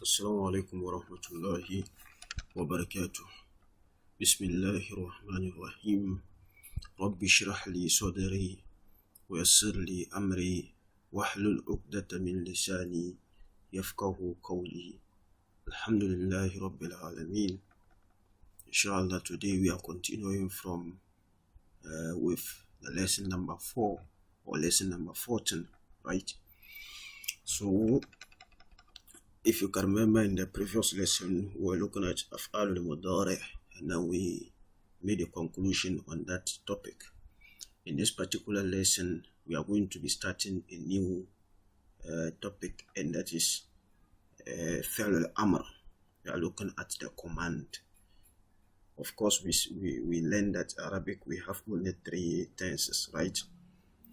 السلام عليكم ورحمة الله وبركاته. بسم الله الرحمن الرحيم. رب اشرح لي صدري ويسر لي أمري واحلل عقدة من لساني يفقه قولي. الحمد لله رب العالمين. Inshallah, today we are continuing from with the lesson number 4 or lesson number 14, right? So if you can remember, in the previous lesson we were looking at Af'al al-Mudari' and then we made a conclusion on that topic. In this particular lesson we are going to be starting a new topic, and that is Fi'l al-Amr. We are looking at the command. Of course, we learned that Arabic we have only 3 tenses, right?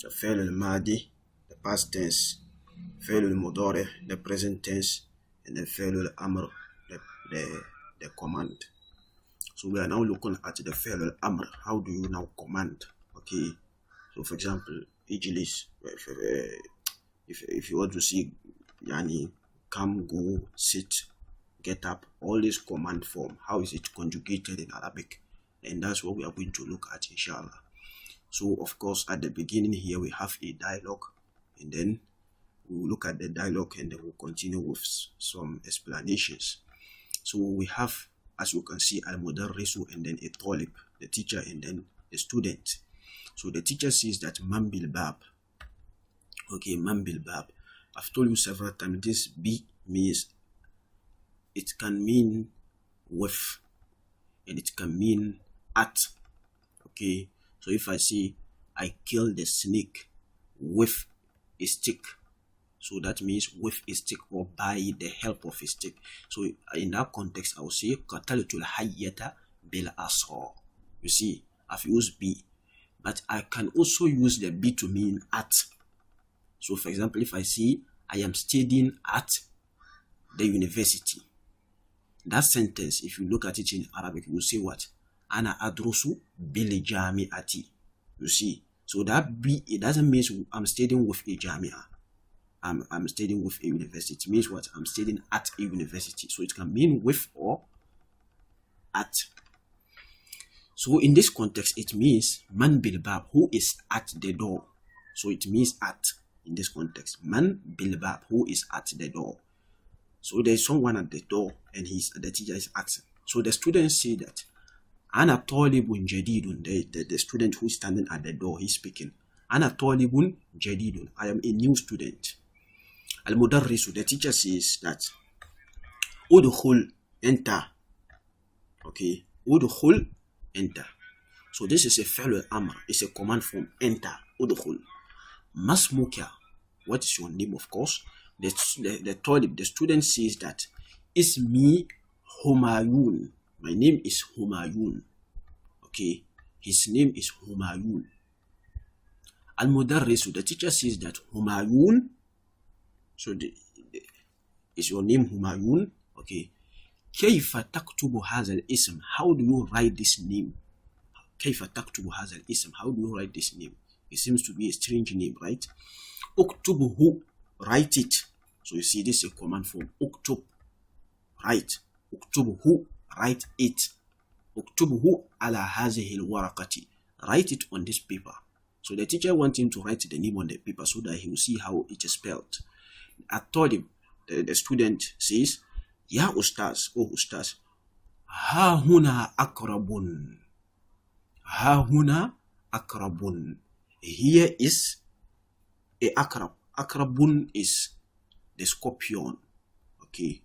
The Fi'l al-Madi, the past tense; Fi'l al-Mudari', the present tense; and then Fi'l al-Amr, the command. So we are now looking at the Fi'l al-Amr. How do you now command? Okay, so for example, Ijlis, if you want to see yani come, go, sit, get up, all this command form, how is it conjugated in Arabic? And that's what we are going to look at, inshallah. So of course, at the beginning here we have a dialogue, and then we will look at the dialogue and then we'll continue with some explanations. So we have, as you can see, al-mudarrisu and then a talib, the teacher, and then the student. So the teacher says that man bil bab. Okay, man bil bab. I've told you several times this bi means, it can mean with and it can mean at. Okay, so if I say I killed the snake with a stick, so that means with a stick or by the help of a stick. So in that context, I will say qataltul hayyata bil asa. You see, I've used be, but I can also use the be to mean at. So for example, if I say I am studying at the university, that sentence, if you look at it in Arabic, you will say what? Ana adrusu bil jami'ati. You see, so that be, it doesn't mean I'm studying with a jami'ah. I'm studying with a university. It means what? I'm studying at a university. So it can mean with or at. So in this context, it means man bil bab, who is at the door. So it means at in this context. Man bil bab, who is at the door. So there's someone at the door and the teacher is asking. So the students say that Ana talibun jadidun, the student who is standing at the door, he's speaking. Ana talibun jadidun, I am a new student. Al-Mudarrisu, the teacher says that Udkhul, enter. Okay, Udkhul, enter. So this is a Fi'l al-Amr, it's a command form, enter, Udkhul. Masmuka, what is your name? Of course, the talib, the student says that Ismi Humayun, my name is Humayun. Okay, his name is Humayun. Al-Mudarrisu, the teacher says that Humayun, so is your name Humayun? Okay. Kayfa taktubu hadha al-ism, how do you write this name? Kayfa taktubu hadha al-ism, how do you write this name? It seems to be a strange name, right? Uktubuhu, write it. So you see, this is a command form. Uktub, write. Uktubuhu, write it. Uktubuhu ala hadhihi al-waraqati, write it on this paper. So the teacher wants him to write the name on the paper so that he will see how it is spelled. I told him, the student says, Ya Ustaz, oh Ustaz, Ha huna akrabun. Ha huna akrabun. Here is a akrab. Akrabun is the scorpion. Okay,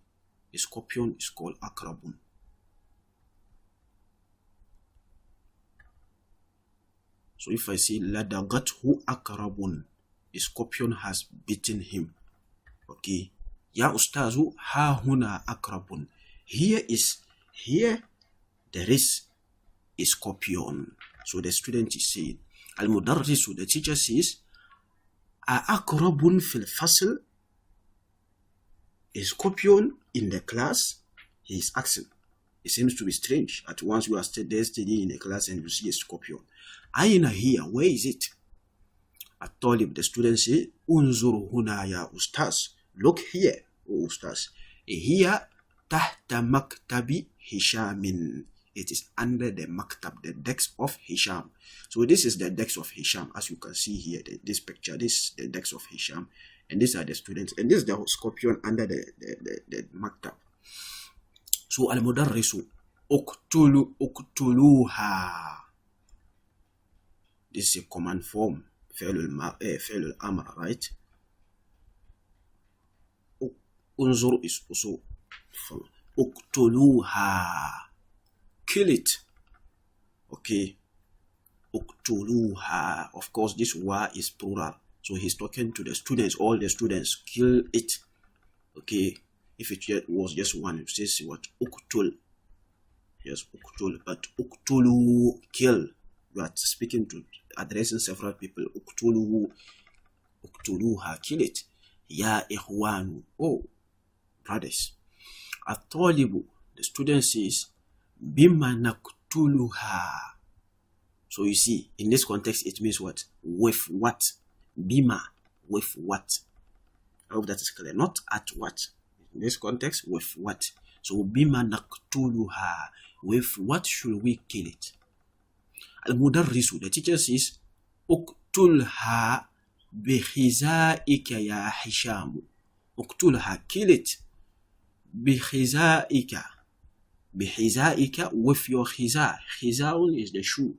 the scorpion is called akrabun. So if I say Ladagathu akrabun, a scorpion has bitten him. Okay, Ya Ustazu, ha huna akrabun. Here there is a scorpion. So the student is saying, Al-Mudarrisu, the teacher says, akrabun fil fasl, a scorpion in the class? He is asking. It seems to be strange. At once you are there studying in a class and you see a scorpion. Aina here, where is it? At-Talib, the student say, Unzuru huna ya Ustaz. Look here, O Ustaz. Here, تحت مكتب هشام. It is under the maktab, the desk of Hisham. So this is the desk of Hisham, as you can see here, this picture. This is the desk of Hisham, and these are the students, and this is the scorpion under the maktab. So al-mudarrisu uktuluha. This is a command form, fi'l al-amr, right? Unzur is also from uktuluha. Kill it. Okay. Uktuluha. Of course, this wa is plural. So he's talking to the students, all the students. Kill it. Okay. If it was just one, it says what? Uktul. Yes, uktul. But uktulu, kill. You are speaking to, addressing several people. Uktulu. Uktuluha. Kill it. Ya ikhwanu. Oh, brothers. At-talibu. The student says, Bima naktuluha. So you see, in this context, it means what? With what? Bima, with what? I hope that is clear. Not at what. In this context, with what? So bima naktuluha. With what should we kill it? Al-mudarrisu, the teacher says, uktulha bikhizaika ya Hishamu. Uktulha, kill it. Bikhizaika. Bihizaika, with your khiza. Khizaun is the shoe.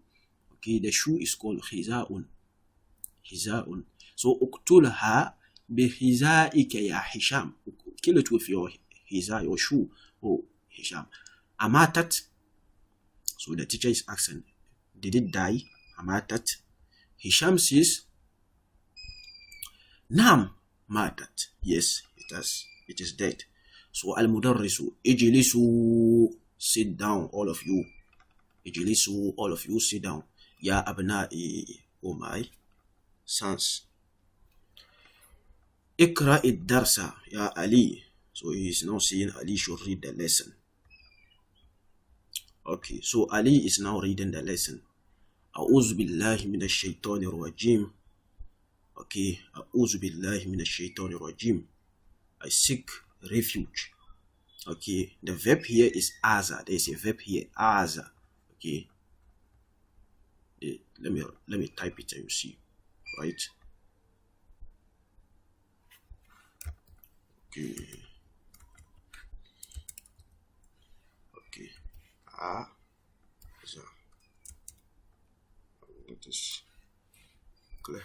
Okay, the shoe is called khizaun. Khizaun. So, uktulha bihizaika ya Hisham. Kill it with your khiza, your shoe. Oh, Hisham. Amatat. So, the teacher is asking, did it die? Amatat. Hisham says, Nam matat. Yes, it is dead. So, al-mudarrisu, ijlisu. Sit down, all of you. Ijlisu, all of you, sit down. Ya abna'i, oh my sons. Ikra id-darsa, ya Ali. So he is now saying Ali should read the lesson. Okay, so Ali is now reading the lesson. A'udhu billahi minash shaitanir rajim. Okay, A'udhu billahi minash shaitanir rajim. I seek refuge. Okay, the verb here is aza. There is a verb here, aza. Okay, let me type it and you see, right? Okay, aza. That is clear.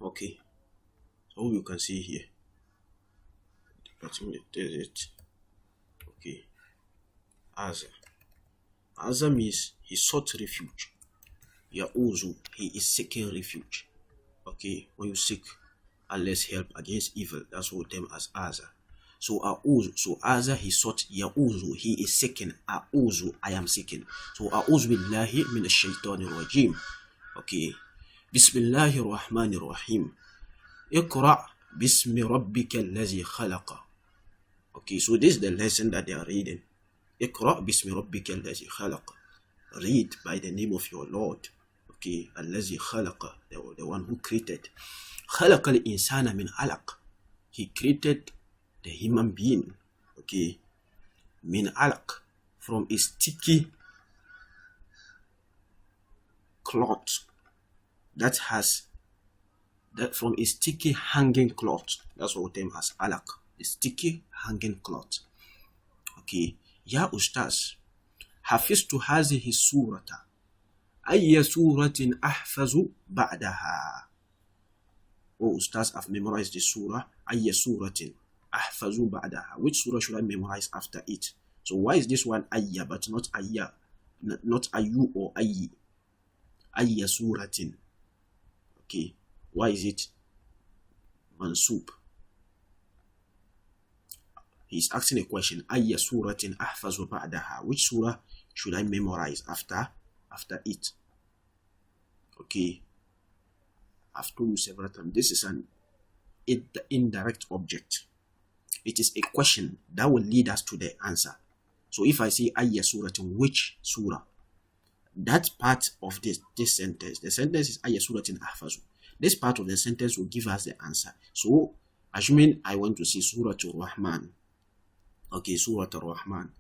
Okay, so you can see here. But there's it. Okay, Aza means he sought refuge. Ya'uzu, he is seeking refuge. Okay, when you seek Allah's help against evil, that's what term as Aza. So A'uzu, so Aza he sought, Ya'uzu, he is seeking. A'uzu, I am seeking. So A'uzu billahi minash shaitanir rajim. Okay. Bismillahir Rahmanir Rahim. Iqra bismi rabbika allazi khalaqa. Okay, so this is the lesson that they are reading. Iqra bismi rabbika allazi khalaqa. Read by the name of your Lord. Okay, allazi khalaqa, the one who created. Khalaqa al-insana min alaq. He created the human being. Okay, min alaq, from a sticky cloth. That from a sticky hanging cloth. That's what we term as alaq. A sticky hanging cloth. Okay. Ya Ustaz, hafiztu hazihi surata. Ayya suratin ahfazu ba'daha. Oh Ustaz, I've memorized this surah. Ayya suratin ahfazu ba'daha. Which surah should I memorize after it? So why is this one ayya but not ayya? Not ayu or ayyi? Ayya suratin. Okay, why is it mansub? He's asking a question. Ayya suratin ahfazu ba'daha. Which surah should I memorize after it? Okay, I've told you several times, this is an indirect object. It is a question that will lead us to the answer. So if I say ayya suratin, which surah? that part of this sentence, the sentence is Ayya Suratin Ahfazu. This part of the sentence will give us the answer. So, assuming I want to see Surah Ar-Rahman, okay, Surah Ar-Rahman.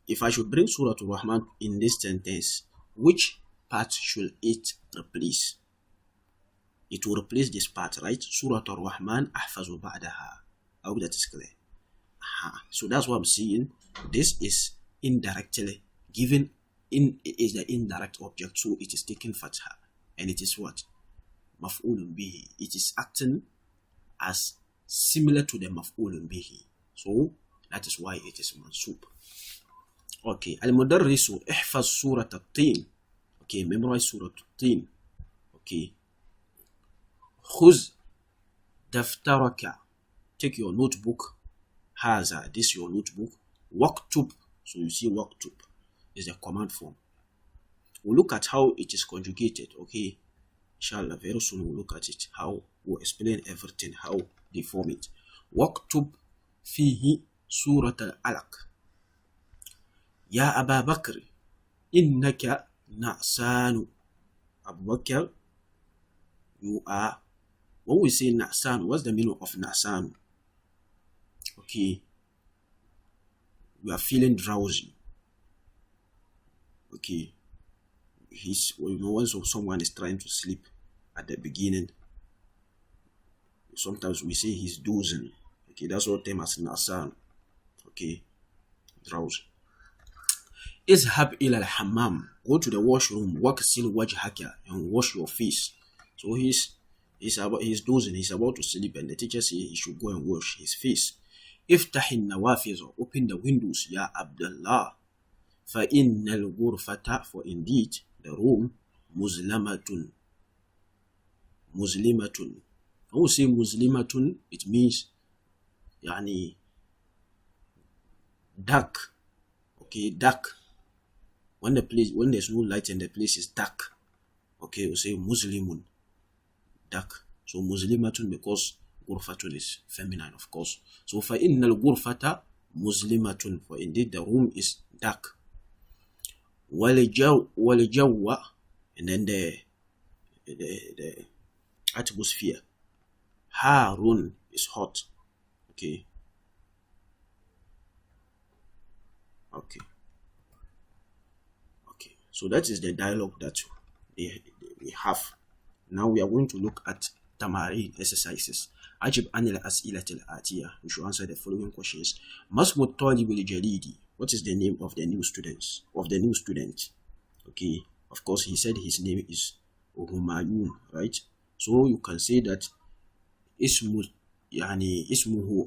If I should bring Surah Ar-Rahman in this sentence, which part should it replace? It will replace this part, right? Surah Ar-Rahman Ahfazu Ba'daha. I hope that is clear. So that's what I'm saying. This is indirectly given is the indirect object, so it is taking fatha, and it is what? Maf'ulun bihi. It is acting as similar to the maf'ulun bihi. So that is why it is mansub. Okay. Al-Mudarrisu ihfaz surat at-tin. Okay, memorize surat at-tin. Okay. Khuz daftaraka. Take your notebook. Haza, this is your notebook. Waktub. So you see waktub is the command form. We'll look at how it is conjugated. Okay. Inshallah, very soon we'll look at it. How we'll explain everything, how they form it. Waktub fihi surat al-alaq. Ya Aba Bakr, innaka na'sanu. Abu Bakr, you are, when we say na'sanu, what's the meaning of na'sanu? Okay, you are feeling drowsy. Okay, when someone is trying to sleep at the beginning, sometimes we say he's dozing. Okay, that's what term as na'san. Okay, drowsy. Izhab ila al-hammam. Go to the washroom. Waqsil wajhaka, and wash your face. So he's dozing. He's about to sleep, and the teacher says he should go and wash his face. Iftahin nawafiz. Open the windows, ya Abdullah. Fa innal ghurfata, for indeed the room, muslimatun. Muslimatun. When we say muslimatun, it means yani dark. Okay, dark. When there's no light and the place is dark, okay, we say muslimun, dark. So muslimatun, because ghurfatun is feminine, of course. So fa innal ghurfata muslimatun, for indeed the room is dark. Walijawwa, and then the atmosphere, harun, is hot. Okay. So that is the dialogue that we have. Now we are going to look at Tamarin exercises. Ajib anil as'ilatil atiya. We should answer the following questions. Masmud talib al-jalidi. What is the name of the new student? Okay. Of course, he said his name is Humayun, right? So you can say that ismuhu,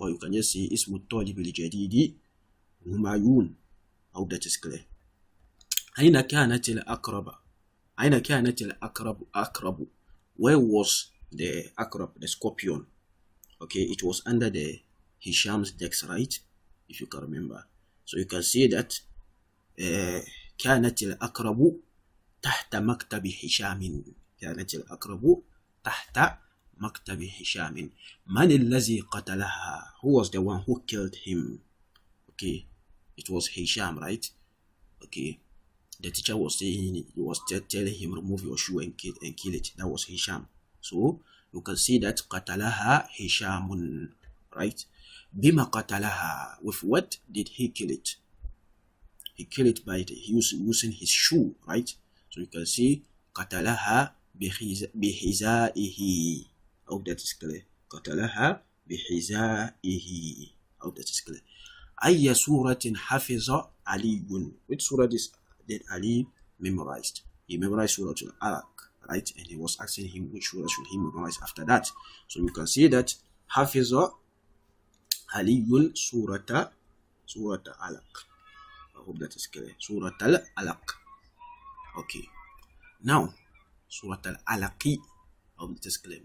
or you can just say ismu talib al-jalidi Humayun. I hope that is clear. أين كانت الأقرب؟ Where was the Akrab, the scorpion? Okay, it was under the Hisham's desk, right? If you can remember. So you can say that كانت الأقرب تحت مكتب هشام. كانت الأقرب تحت مكتب هشام. من الذي قتلها? Who was the one who killed him? Okay, it was Hisham, right? Okay. The teacher was saying, he was telling him, remove your shoe and kill it. That was Hisham. So you can see that qatalaha Hishamun, right? Bima qatalaha. With what did he kill it? He killed it by using his shoe, right? So you can see qatalaha bihizaihi. I hope that is clear. Qatalaha bihizaihi. I hope that is clear. Ayya suratin hafiza aliyun. Which surah did Ali memorized? He memorized Surah Al-Alaq, right? And he was asking him which surah should he memorize after that. So you can see that Hafiza Aliyul Surah Al-Alaq. I hope that is clear. Surah Al-Alaq. Okay. Now, Surah Al-Alaqi. I hope that is clear.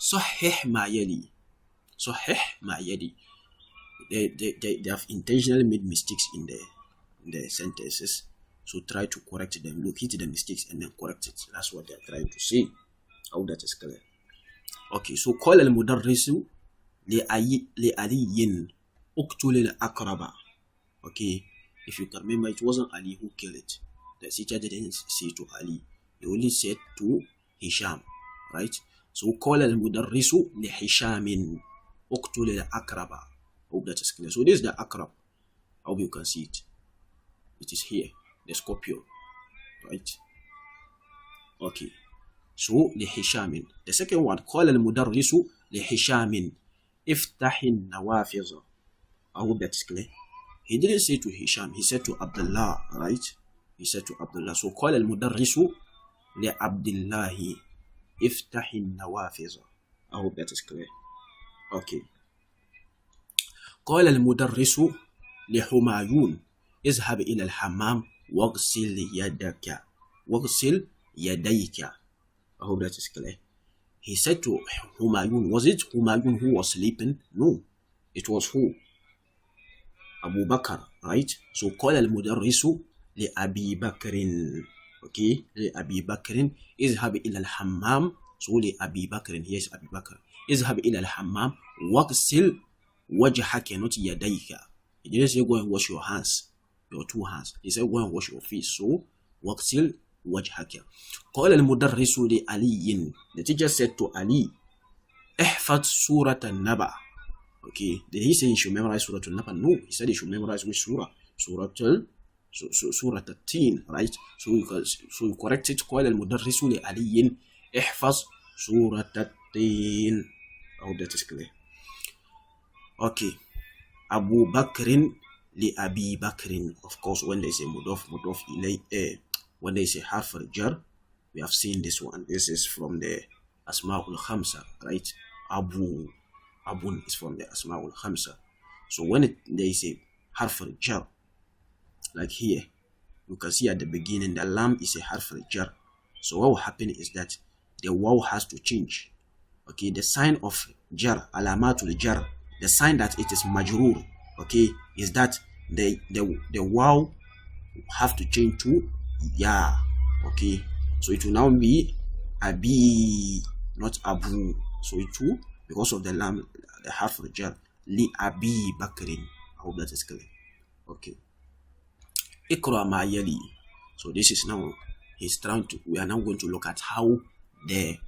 Sahih ma yali. They have intentionally made mistakes in the sentences, so try to correct them, locate the mistakes and then correct it. That's what they're trying to say. I hope that is clear. Okay, so call al-mudarrisu li'aliyin uqtul al-aqraba. Okay, if you can remember, it wasn't Ali who killed it. The teacher didn't say to Ali. He only said to Hisham, right? So قال المدرس لهشام اقتل الأقرب. Hope that is clear. So this is the akrab. I hope you can see it. It is here, the scorpion, right? Okay. So لهشام. The second one قال المدرس لهشام افتح النوافذ. I hope that is clear. He didn't say to Hisham, he said to Abdullah, right? He said to Abdullah. So قال المدرس لعبد الله افتح النوافذ. I hope that is clear. Okay. قال المدرس لحمايون اذهب إلى الحمام واغسل يدك واغسل يديك. I hope that is clear. He said to Humayun, was it Humayun who was sleeping? No, it was who? Abu Bakr, right? So قال المدرس لأبي بكر. Okay, لأبي بكر اذهب إلى الحمام. So لأبي بكر, yes, Abu Bakr. اذهب إلى الحمام واغسل وجهك, not يديك. He didn't say go and wash your hands, your two hands. He said go and wash your face. So واغسل وجهك. قال المدرس لعلي. The teacher said to Ali, احفظ سورة النبأ. Okay, did he say he should memorize Surah Al-Naba? No, he said he should memorize which surah? Surah Al-Tin, right? So you correct it. قال المدرس لعلي احفظ سورة التين. I hope that is clear. Okay. Abu Bakrin li Abi Bakrin. Of course, when they say mudaf ilay, when they say harf al-jar, we have seen this one. This is from the Asma'ul Khamsa, right? Abun is from the Asma'ul Khamsa. So when they say harf al-jar, like here, you can see at the beginning, the lam is a harf al-jar. So what will happen is that the waw has to change. Okay, the sign of jar, alamatul jar, the sign that it is majrur, okay, is that the waw have to change to ya. Okay, so it will now be abi, not abu. So it will, because of the lam, the harf of jar, li abi bakrin. I hope that is clear. Okay. Ikra ma yali. So this is now, we are now going to look at how the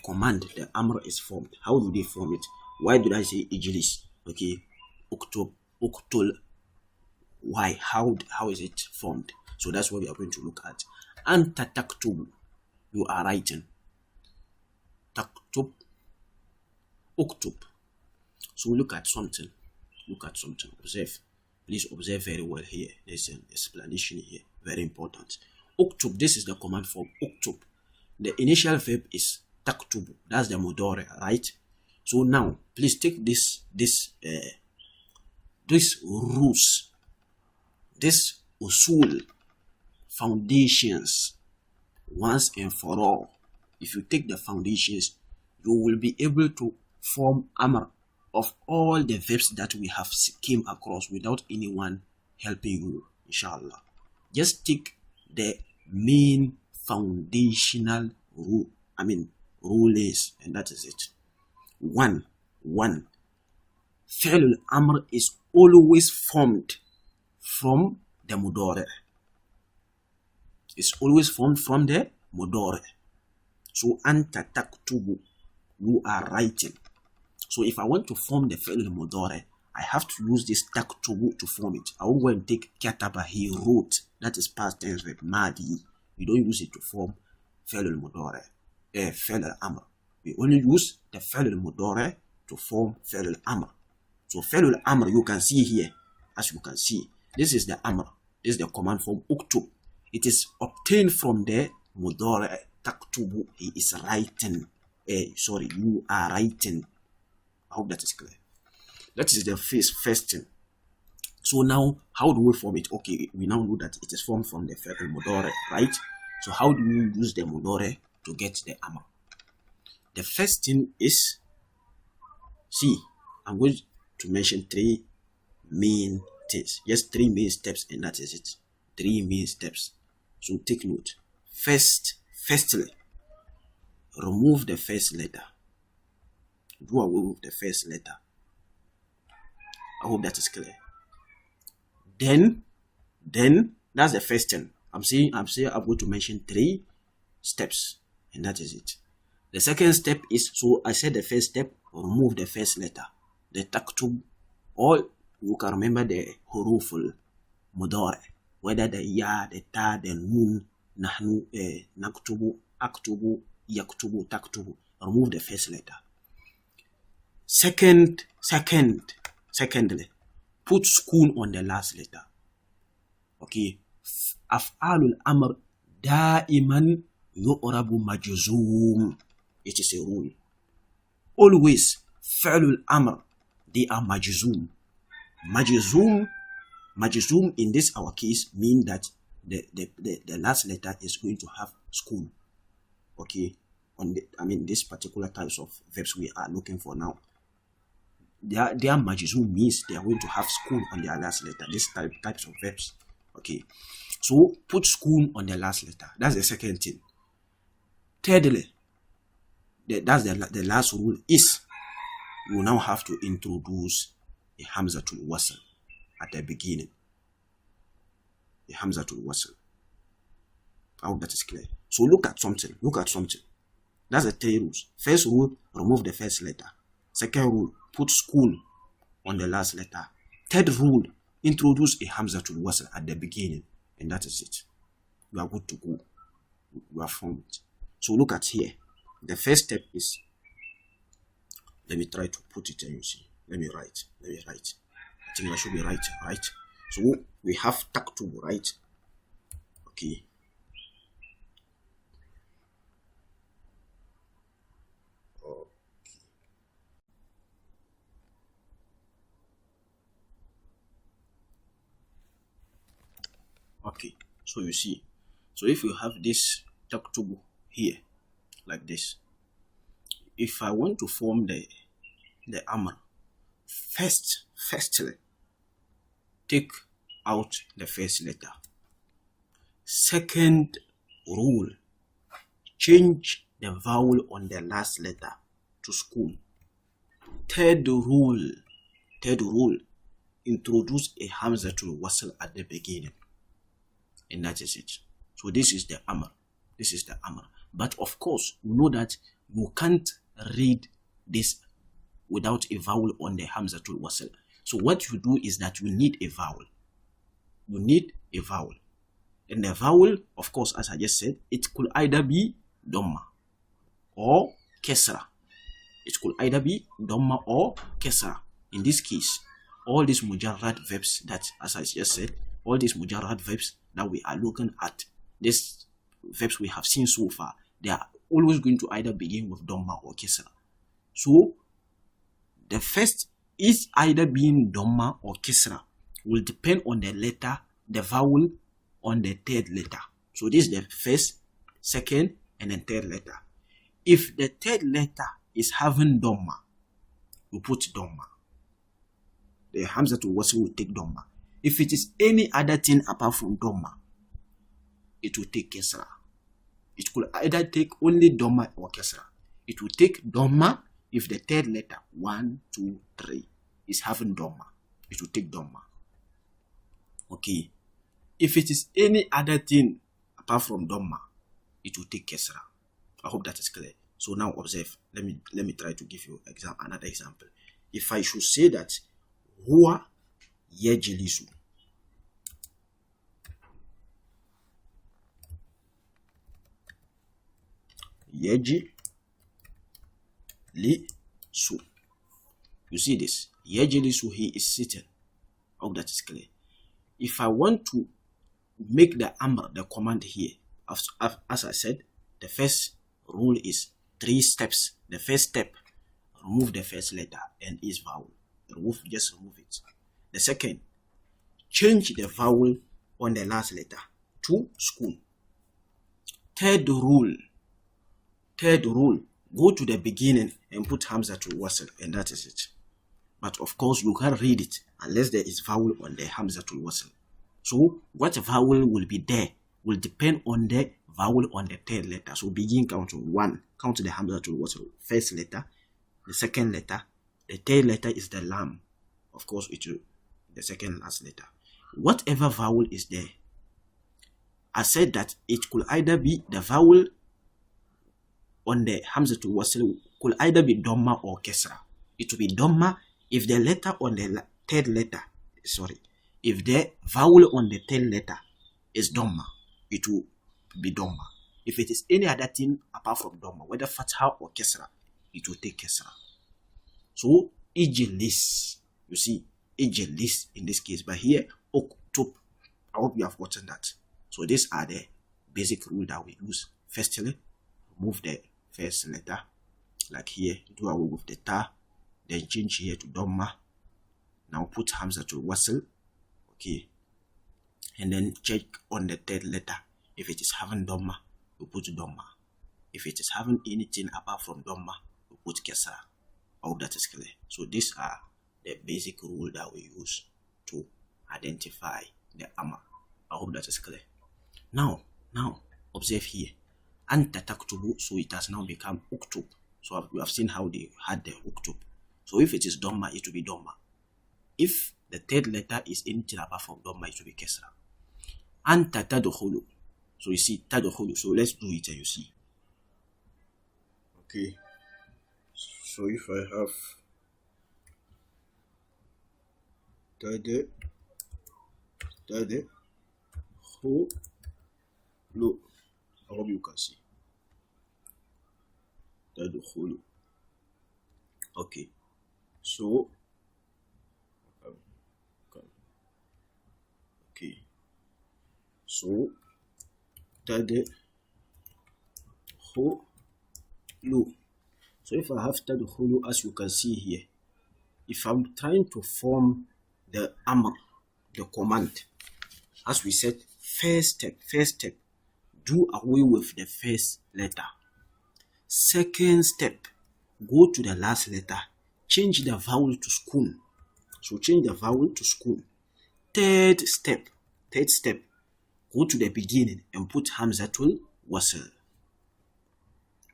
command, the amr is formed. How do they form it? Why did I say ijlis? Okay, uktul. Why? How is it formed? So that's what we are going to look at. Anta taktub, you are writing. Taktub, uktub. So look at something. Observe. Please observe very well here. There's an explanation here. Very important. Uktub, this is the command form. Uktub. The initial verb is taktubu. That's the mudore, right? So now, please take this rules, this usul, foundations, once and for all. If you take the foundations, you will be able to form amr of all the verbs that we have came across without anyone helping you, inshallah. Just take the main foundational rules, and that is it. One, fi'l al-amr is always formed from the mudari. It's always formed from the mudari. So anta taktubu, you are writing. So if I want to form the fi'l al-mudari, I have to use this taktubu to form it. I will go and take kataba, he wrote. That is past tense verb madi. We don't use it to form fi'l al-mudari, fi'l al-amr. We only use the fi'l al-mudari to form fi'l al-amr. So fi'l al-amr, you can see here, as you can see, this is the amr. This is the command form uktub. It is obtained from the mudari taktubu. He is writing. You are writing. I hope that is clear. That is the first thing. So now, how do we form it? Okay, we now know that it is formed from the fi'l al-mudari, right? So how do we use the mudari to get the amr? The first thing is, see, I'm going to mention three main things. Yes, three main steps, and that is it. Three main steps. So take note. Firstly, remove the first letter. Do away with the first letter. I hope that is clear. Then that's the first thing. I'm going to mention 3 steps, and that is it. The second step is, so I said the first step, remove the first letter, the taktub, or you can remember the huruful mudari, whether the ya, the ta, the nun, nahnu, naktubu, aktubu, yaktubu, taktubu. Remove the first letter. Secondly, put sukun on the last letter. Okay. Af'alul amr da'iman yu'rabu majzum. It is a rule. Always, fa'lul amr, they are majzum. Majzum in this our case mean that the last letter is going to have sukun. Okay. This particular types of verbs we are looking for now. Their majzum means they are going to have sukun on their last letter. This types of verbs. Okay. So put sukun on the last letter. That's the second thing. Thirdly, that's the last rule is you now have to introduce a hamzatul wasl at the beginning. A hamzatul wasl. I hope that is clear. So look at something. That's the 3 rules. First rule, remove the first letter. Second rule, put sukun on the last letter. Third rule, introduce a hamzatul wasl at the beginning. And that is it. You are good to go. You are formed. So look at here. The first step is, let me try to put it and you see. Let me write. I think I should be right. So we have taktub, right? Okay. Okay, so you see, so if you have this taktub here, like this, if I want to form the amr, firstly, take out the first letter. Second rule, change the vowel on the last letter to sukun. Third rule, introduce a hamzatul wasl at the beginning. And that is it. So this is the amr. But of course, you know that you can't read this without a vowel on the hamzatul wasl. So what you do is that you need a vowel. And the vowel, of course, as I just said, it could either be dhamma or kesra. In this case, all these mujarrad verbs that, as I just said, that we are looking at, these verbs we have seen so far, they are always going to either begin with dhamma or kesra. So the first is either being dhamma or kesra will depend on the letter, the vowel on the third letter. So this is the first, second, and then third letter. If the third letter is having dhamma, we put dhamma. The hamzatul wasl will take dhamma. If it is any other thing apart from dhamma, it will take kesra. It could either take only dhamma or kesra. It will take dhamma if the third letter, 1, 2, 3, is having dhamma. It will take dhamma. Okay. If it is any other thing apart from dhamma, it will take kesra. I hope that is clear. So now observe. Let me try to give you another example. If I should say that huwa yajlisu, yajlisu. You see this? Yajlisu, he is sitting. I hope that is clear. If I want to make the amr, the command here, as I said, the first rule is 3 steps. The first step, remove the first letter and its vowel. Just remove it. The second, change the vowel on the last letter to sukun. Third rule, go to the beginning and put hamzatul wasl, and that is it. But of course, you can't read it unless there is vowel on the hamzatul wasl. So what vowel will be there will depend on the vowel on the third letter. So begin counting 1. Count the hamzatul wasl. First letter, the second letter, the third letter is the lam. Of course, it will the second last letter. Whatever vowel is there, I said that it could either be the vowel on the Hamzatul Wasl could either be Dhamma or Kesra. It will be Dhamma if the letter on the third letter, if the vowel on the third letter is Dhamma, it will be Dhamma. If it is any other thing apart from Dhamma, whether Fatha or Kesra, it will take Kesra. So, Ijilis, you see, Ijilis in this case, but here, Oktub, I hope you have gotten that. So, these are the basic rules that we use. Firstly, remove the first letter, like here, do away with the ta, then change here to Dhamma. Now put Hamzatul Wasl, okay, and then check on the third letter. If it is having Dhamma, you put Dhamma. If it is having anything apart from Dhamma, you put Kesra. I hope that is clear. So these are the basic rules that we use to identify the Amma. I hope that is clear. Now, observe here. Anta taktubu, so it has now become uktub. So we have seen how they had the uktub. So if it is Dhamma, it will be Dhamma. If the third letter is anything apart from Dhamma, it will be Kesra. Anta tadkhulu. So you see, tadkhulu. So let's do it and you see. Okay. So if I have tadkhulu, I hope you can see. Tadkhulu. Okay. So okay. So tadkhulu. So if I have tadkhulu, as you can see here, if I'm trying to form the amr, the command, as we said, first step, do away with the first letter. Second step, go to the last letter, change the vowel to sukun. So change the vowel to sukun. Third step, go to the beginning and put Hamzatul Wasl.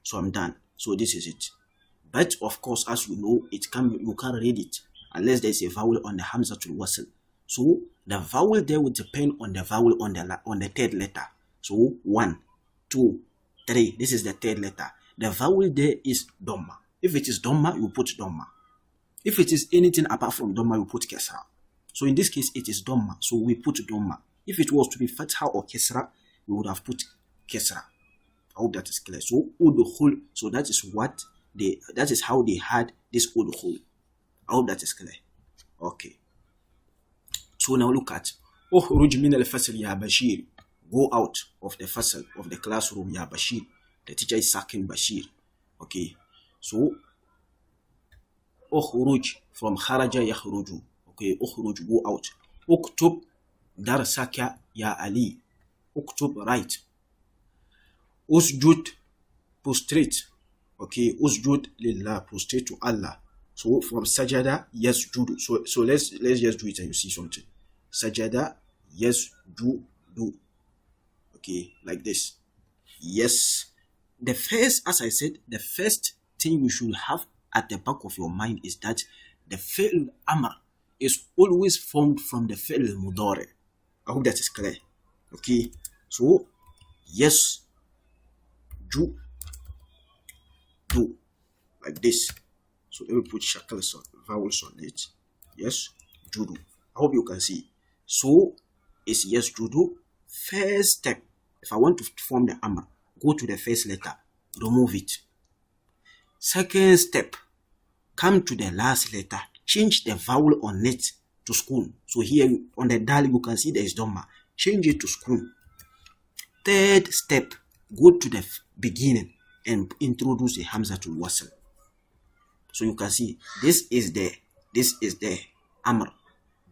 So I'm done. So this is it. But of course, as you know, you can't read it unless there is a vowel on the Hamzatul Wasl. So the vowel there will depend on the vowel on the third letter. So 1, 2, 3. This is the third letter. The vowel there is Dhamma. If it is Dhamma, you put Dhamma. If it is anything apart from Dhamma, you put Kesra. So in this case, it is Dhamma. So we put Dhamma. If it was to be Fatha or Kesra, we would have put Kesra. I hope that is clear. So Udkhul. So that is how they had this Udkhul. I hope that is clear. Okay. So now look at Ukhruj min al-fasl ya Bashir. Go out of the fasl, of the classroom, ya Bashir. The teacher is sacking Bashir. Okay. So Ukhruj from kharaja yakhruju. Okay. Ukhruj, go out. Uktub darsaka ya Ali. Uktub, write. Usjud, prostrate. Okay, usjud lillah, prostrate to Allah. So from sajada, yasjudu. So let's just do it and you see something. Sajada, yasjudu. Okay, like this. Yes. The first, as I said, the first thing you should have at the back of your mind is that the fi'l amr is always formed from the fi'l mudari. I hope that is clear. Okay, so yes. Do like this. So let me put shackles on vowels on it. Yes, judo. I hope you can see. So it's yes, judo. First step, if I want to form the amr, go to the first letter, remove it. Second step, come to the last letter, change the vowel on it to sukun. So here on the dal you can see there is dhamma. Change it to sukun. Third step, go to the beginning and introduce a Hamzatul Wasl. So you can see this is the Amr.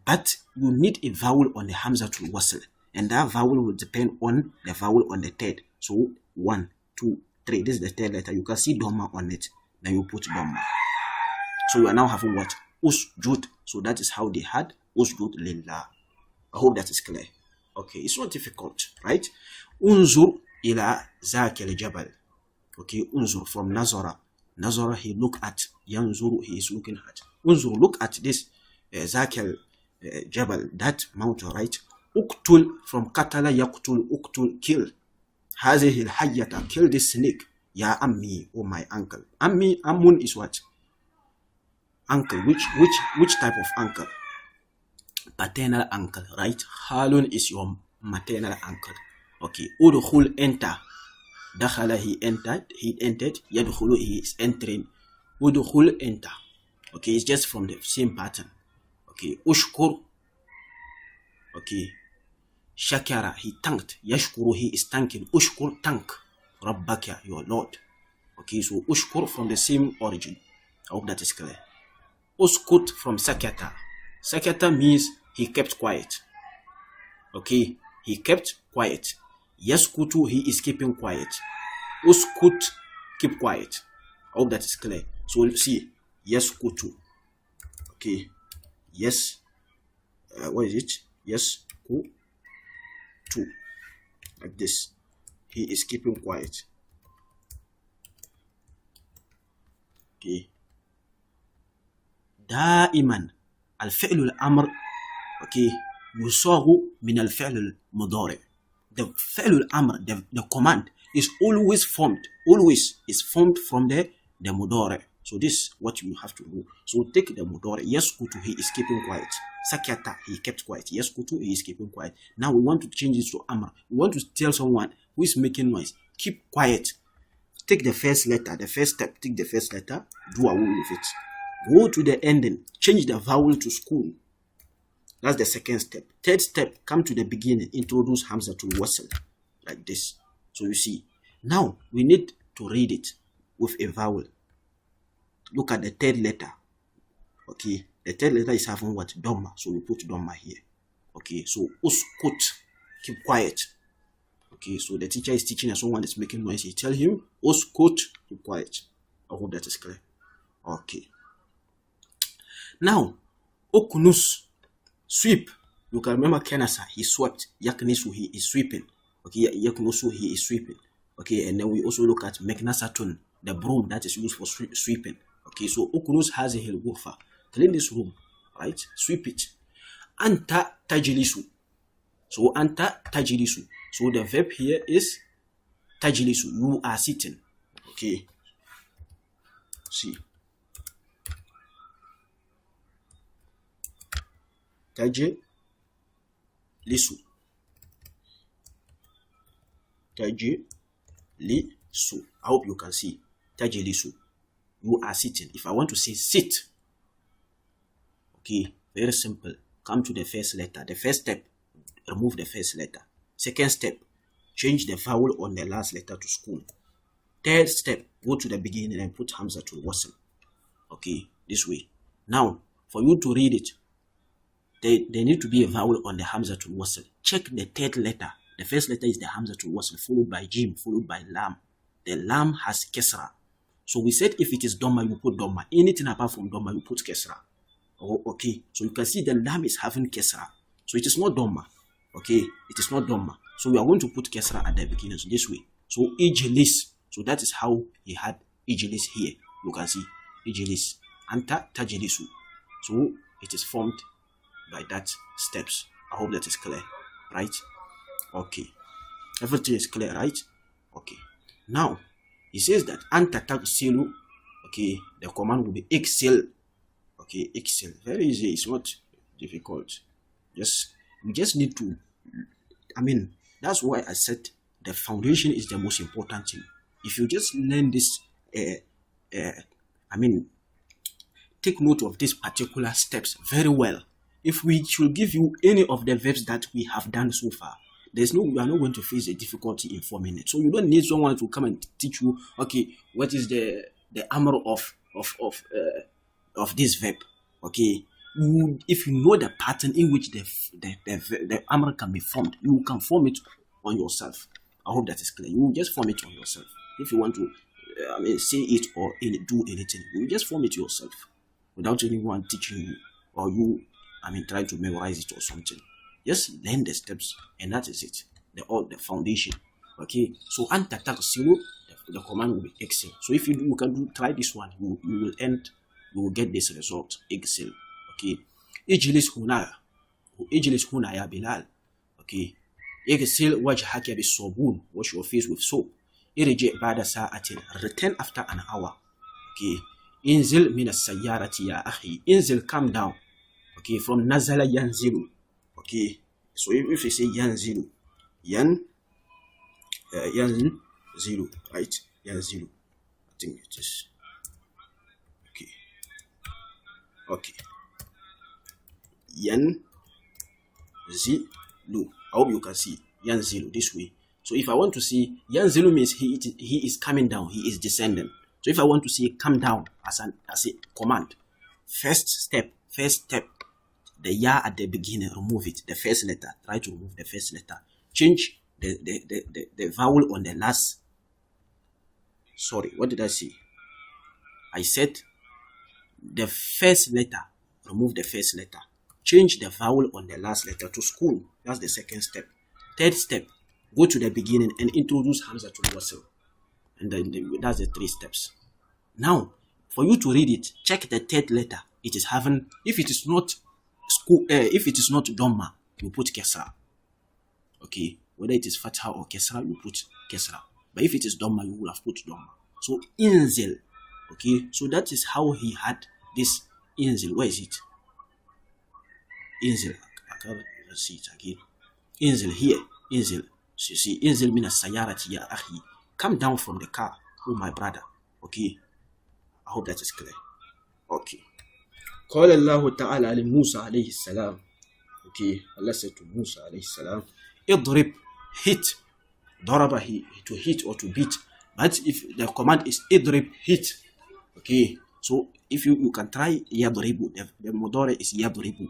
But you need a vowel on the Hamzatul Wasl. And that vowel will depend on the vowel on the third. So 1, 2, 3. This is the third letter. You can see Dhamma on it. Then you put Dhamma. So you are now having what? Usjud. So that is how they had Usjud lillah. I hope that is clear. Okay, it's not difficult, right? Unzur ila zakil jabal. Okay, unzur from Nazara. Nazara, he look at. Yanzuru, he is looking at. Unzur, look at this zakil jabal, that mountain, right? Uqtul from qatala yaqtul, uqtul, kill. هذه الحية, kill this snake. Ya ammi, oh my uncle. Ammi, ammun is what? Uncle. Which type of uncle? Paternal uncle, right? Halun is your maternal uncle. Okay. Udkhul, enter. Dakhala, he entered. Yadkhulu, he is entering. Udkhul, enter. Okay, it's just from the same pattern. Okay. Ushkur. Okay. Shakara, he thanked. Yashkuru, he is thanking. Ushkur, thank. Rabbaka, your Lord. Okay, so ushkur from the same origin. I hope that is clear. Uskut from sakata. Sakata means he kept quiet. Okay, he kept quiet. Yaskutu, he is keeping quiet. Uskut, keep quiet. I hope that is clear. So we'll see. Yaskutu. Okay. Yes. What is it? Yaskutu. Like this. He is keeping quiet. Okay. دائما الفعل الأمر okay يصاغ من الفعل المضارع. The فعل الأمر, the command is always formed from the mudari. So this is what you have to do. So take the mudari. Yaskutu, he is keeping quiet. Sakyata, he kept quiet. Yaskutu, he is keeping quiet. Now we want to change it to amr. We want to tell someone who is making noise, keep quiet. Take the first letter, the first step. Take the first letter, do away with it. Go to the ending, change the vowel to school. That's the second step. Third step, come to the beginning, introduce Hamzatul Wasl, like this. So you see, now we need to read it with a vowel. Look at the third letter. Okay, the third letter is having what? Dhamma. So we put Dhamma here. Okay, so uskut, keep quiet. Okay, so the teacher is teaching and someone is making noise. He tell him, uskut, keep quiet. I hope that is clear. Okay. Now, ukunus, sweep. You can remember Kenasa, he swept. Yaknisu, he is sweeping. Okay, Yaknusu, he is sweeping. Okay, and then we also look at Meknasatun, the broom that is used for sweeping. Okay, so ukunus has a hilgufa. Clean this room, right? Sweep it. Anta tajilisu. So anta tajilisu. So the verb here is tajilisu. You are sitting. Okay. See. Tajilisu. Tajilisu. I hope you can see. Tajilisu. You are sitting. If I want to say sit, okay, very simple. Come to the first letter. The first step, remove the first letter. Second step, change the vowel on the last letter to school. Third step, go to the beginning and put Hamzatul Wasl. Okay, this way. Now, for you to read it, there need to be a vowel on the Hamzatul Wasl. Check the third letter. The first letter is the Hamzatul Wasl, followed by Jim, followed by Lam. The Lam has Kesra. So we said if it is Dhamma, you put Dhamma. Anything apart from Dhamma, you put Kesra. Oh, okay. So you can see the Lam is having Kesra. So it is not Dhamma. Okay. It is not Dhamma. So we are going to put Kesra at the beginning. So this way. So Ijilis. So that is how he had Ijilis here. You can see Ijilis. Anta Tajilisu. So it is formed by that steps. I hope that is clear. Right? Okay. Everything is clear, right? Okay. Now, he says that anta tagsilu, okay, the command will be iksil. Okay, iksil. Very easy, it's not difficult. We just need to, that's why I said the foundation is the most important thing. If you just learn this, take note of these particular steps very well. If we should give you any of the verbs that we have done so far, we are not going to face a difficulty in 4 minutes. So you don't need someone to come and teach you, okay, what is the armor of this verb. Okay, if you know the pattern in which the armor can be formed, you can form it on yourself. I hope that is clear. You will just form it on yourself. If you want to say it or do anything, you will just form it yourself without anyone teaching you or you trying to memorize it or something. Just learn the steps, and that is it. The foundation. Okay. So anta tagsilu, the command will be excel. So if you can try this one, you will get this result. Excel. Okay. Ijlis huna ya Bilal. Okay. اغسل وجهك بالصابون. Wash your face with soap. ارجع بعد ساعة. Return after an hour. Okay. انزل من السيارة يا أخي. انزل, come down. Okay. From نزل ينزل. Okay. So if you say ينزل, ينزل, right? ينزل. I think it is. Okay. Okay. ينزل. I hope you can see Yanzilu this way. So if I want to see Yanzilu means he is coming down, he is descending. So if I want to see come down as a command, first step, the ya at the beginning, remove it, the first letter. Try to remove the first letter. Change the vowel on the last. Sorry, what did I say? I said the first letter. Remove the first letter. Change the vowel on the last letter to sukun. That's the second step. Third step, go to the beginning and introduce Hamzatul Wasl. And then that's the 3 steps. Now, for you to read it, check the third letter. It is having, if it is not Dhamma, you put Kesra. Okay, whether it is Fatha or Kesra, you put Kesra. But if it is Dhamma, you will have put Dhamma. So Inzil. Okay, so that is how he had this Inzil. Where is it? Inzil. Let's see it again. Inzil here. Inzil. So you see, Inzil min as-sayyarati ya akhi. Come down from the car, oh my brother. Okay. I hope that is clear. Okay. قال الله تعالى لموسى عليه السلام. Okay. Allah said to Musa عليه السلام, اضرب, hit. ضرب, to hit or to beat. But if the command is idrib, hit. Okay. So if you can try yadribu, the mudari is yadribu.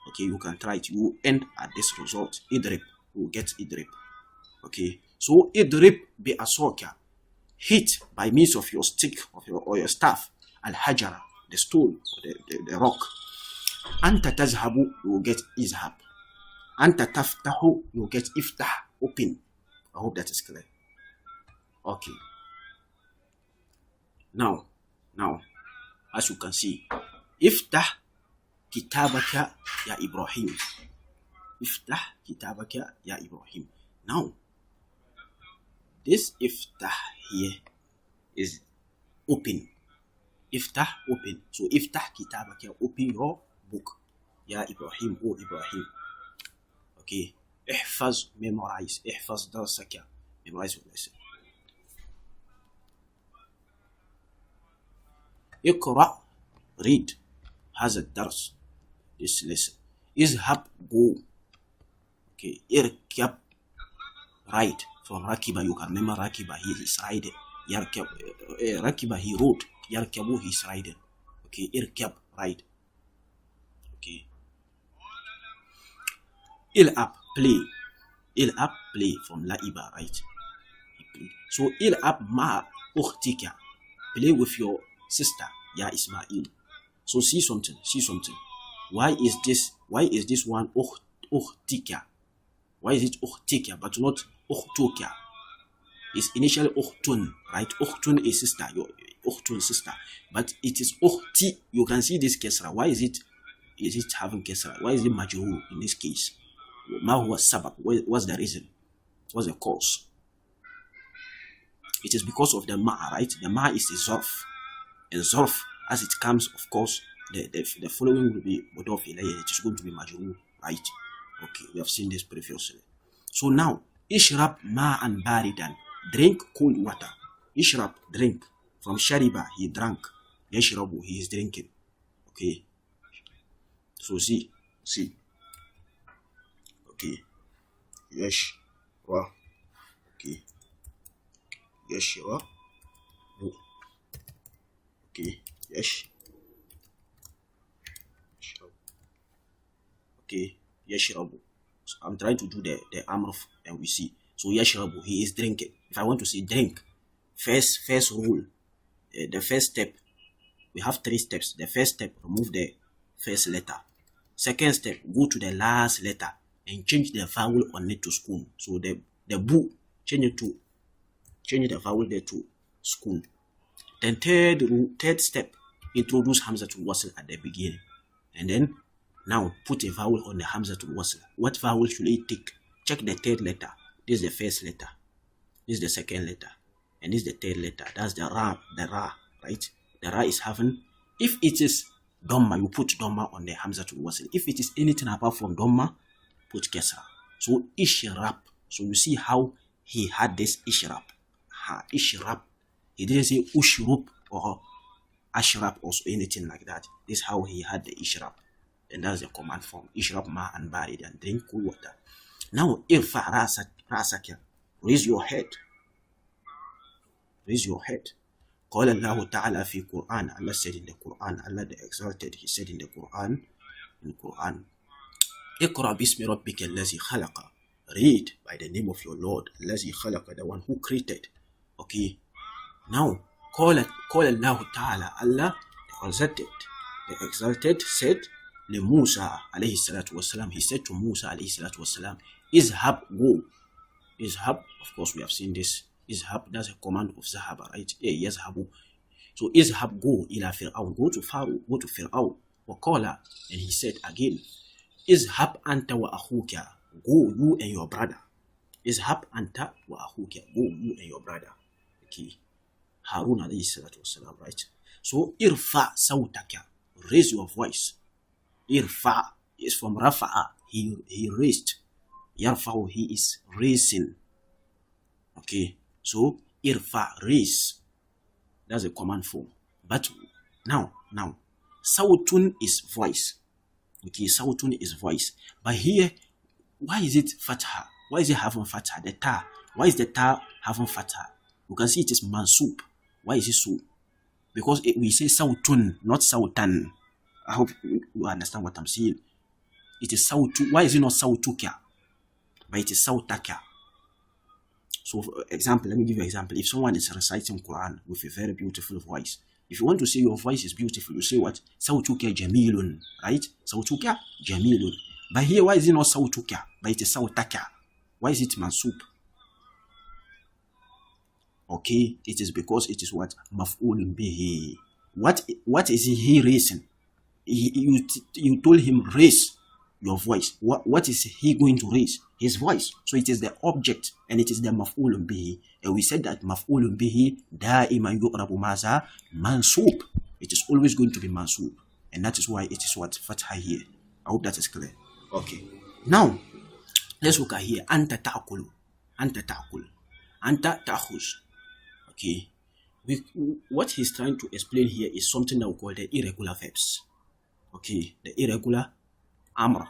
Okay, you can try it. You end at this result. Idrib. You get idrib. Okay. So idrib bi asoka. Hit by means of your stick or your staff. Al hajara, the stone, the rock. Anta tazhabu, you get izhab. Anta taftahu, you get iftah, open. I hope that is clear. Okay. Now, as you can see, iftah kitabaka ya Ibrahim. Iftah kitabaka ya Ibrahim. Now, this iftah here is open. Iftah, open. So iftah kitabaka, open your book. Ya Ibrahim, oh Ibrahim. Okay. Ihfaz, memorize. Ihfaz darsaka. Memorize your lesson. Iqra, read. Hazard dars. This lesson. Izhab, go. Okay. Irkab, ride. From Rakiba, you can remember Rakiba, he is riding. Yarkab, Rakiba, he rode. Yarkabu, he is riding. Okay. Irkab, ride. Okay. Il'ab, play. Il'ab, play from La'iba, right? He played. So Il'ab ma ukhtika, play with your sister, Ya Ismail. So see something. Why is this one ukhtika? Why is it ukhtika but not ukhtuka? It's initially ukhtun, right? Ukhtun is sister, your ukhtun sister. But it is ukhti. You can see this kesra. Why is it having kesra? Why is it majhul in this case? Ma huwa sabab? What's the reason? What's the cause? It is because of the ma, right? The ma is a zarf. And zarf, as it comes, of course, the following will be mudaf ilayhi. It is going to be majhul, right? Okay, we have seen this previously. So now, ishrab ma'an baridan. Drink cold water. Ishrab, drink. From shariba, he drank. Yashrabu, he is drinking. Okay. So see. Okay. Yashra. Okay. Yashra. Okay. Okay. Yashrabu. So I'm trying to do the amr and we see. So yashrabu, he is drinking. If I want to say drink, first rule, the first step, we have 3 steps. The first step, remove the first letter. Second step, go to the last letter and change the vowel on it to sukun. So the bu, change the vowel there to sukun. Then third step, introduce Hamzatul Wasl at the beginning. And then now put a vowel on the Hamzatul Wasl. What vowel should it take? check the third letter. This is the first letter. This is the second letter. And this is the third letter. That's the Ra, right? The Ra is having, if it is Dhamma, you put Dhamma on the Hamza to Wasl. If it is anything apart from Dhamma, put Kesra. So Ishrab. So you see how he had this Ishrab. Ishrab. He didn't say Ushrub or Ashrab or anything like that. This is how he had the Ishrab. And that's the command form. Ishrab ma and barid, and drink cool water. Now, irfa rasaka. Raise your head. Raise your head. قال الله تعالى في Quran. Allah said in the Quran. Allah the exalted. He said in the Quran. اقرأ باسم ربك الذي خلق. Read by the name of your Lord. الذي خلق, the one who created. Okay. Now, قال الله تعالى. Allah the exalted said لموسى عليه الصلاة والسلام. He said to Musa عليه الصلاة والسلام, Izhab, go. Izhab, of course we have seen this. Izhab, that's a command of Zahaba, right? Yazhabu. So Izhab, go ila Fir'aun. Go to Fir'aun. Waqala, and he said again, Izhab anta wa akhuka. Go, you and your brother. Izhab anta wa akhuka. Go, you and your brother. Okay. Harun alayhi salatu wasalam, right? So irfa sawtaka. Raise your voice. Irfa is from Rafa'a. He raised. Yarfa'u, he is raising. Okay. So irfa, raise. That's a command form. But now, sawtun is voice. Okay, sawtun is voice. But here, why is it fatha? Why is it having fatha? The ta. Why is the ta having fatha? You can see it is mansub. Why is it so? Because we say sawtun, not sawtan. I hope you understand what I'm saying. It is sawtu. Why is it not sawtuka? But it is sawtaka. So, for example, let me give you an example. If someone is reciting Quran with a very beautiful voice, if you want to say your voice is beautiful, you say what? Sawtuka jamilun, right? Sawtuka jamilun. But here, why is it not sawtuka? But it is sawtaka. Why is it mansub? Okay, it is because it is what? Maf'ulun bihi. What is he raising? You told him raise your voice. What is he going to raise? His voice. So it is the object and it is the maf'ulun bihi. And we said that maf'ulun bihi da'iman yu'rabu maza mansub. It is always going to be mansub. And that is why it is what? Fatha here. I hope that is clear. Okay. Now, let's look at here. Anta ta'kulu. Anta ta'kul. Anta ta'khuz. Okay. What he's trying to explain here is something that we call the irregular verbs. Okay. The irregular amr.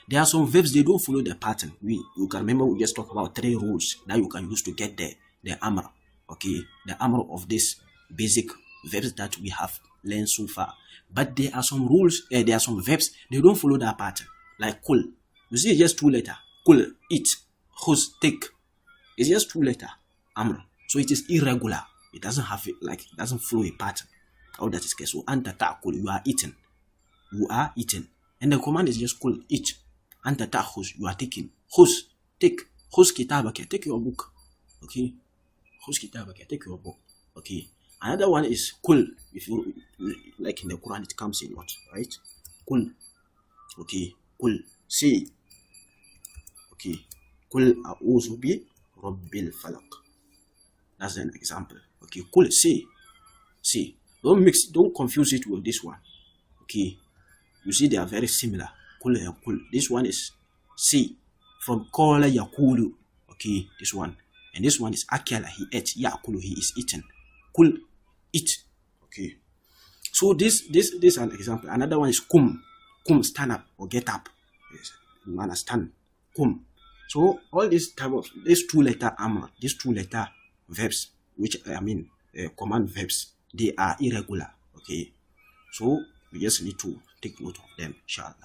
There are some verbs, they don't follow the pattern. You can remember we just talked about 3 rules that you can use to get the amr. Okay. The amr of this basic verbs that we have learned so far. But there are some rules, there are some verbs, they don't follow that pattern. Like kul. You see, it's just 2 letters. Kul, eat. Khuz, take. It's just 2 letters. Amr. So it is irregular. It doesn't have it, like, it doesn't follow a pattern. How that is case. So anta ta'kul, you are eating. You are eating. And the command is just kul, eat. Anta ta'khuz, you are taking. Khuz, take. Khuz kitabaka, take your book. Okay. Khuz kitabaka, take your book. Okay. Another one is kul. If you, like in the Quran, it comes in what, right? Kul. Okay. Kul, say. Okay. Kul a'udhu bi rabbil falaq. That's an example. Okay. Kul, say. Say. Don't confuse it with this one. Okay. You see, they are very similar. Kul and kul. This one is see from kola yakulu. Okay, this one. And this one is akala, he ate. Yakulu, he is eaten. Kul, eat. Okay. So this is an example. Another one is kum. Kum, stand up or get up. Yes. You understand? Kum. So all these type of these 2-letter amr, these 2-letter verbs, which command verbs, they are irregular. Okay. So we just need to take note of them, inshallah.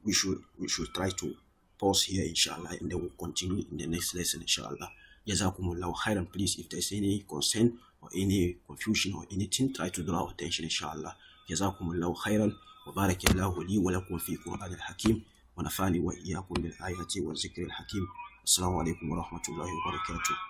We should try to pause here, inshallah, and then we'll continue in the next lesson, inshallah. Jazakumullahu khairan. Please, if there's any concern or any confusion or anything, try to draw attention, inshallah. Jazakumullahu khairan. Wa barakallahu li wa lakum fi Qur'an al-Hakim. Wa nafani wa iyyakum bil ayati wa zikri al-Hakim. Assalamu alaikum wa rahmatullahi wa barakatuh.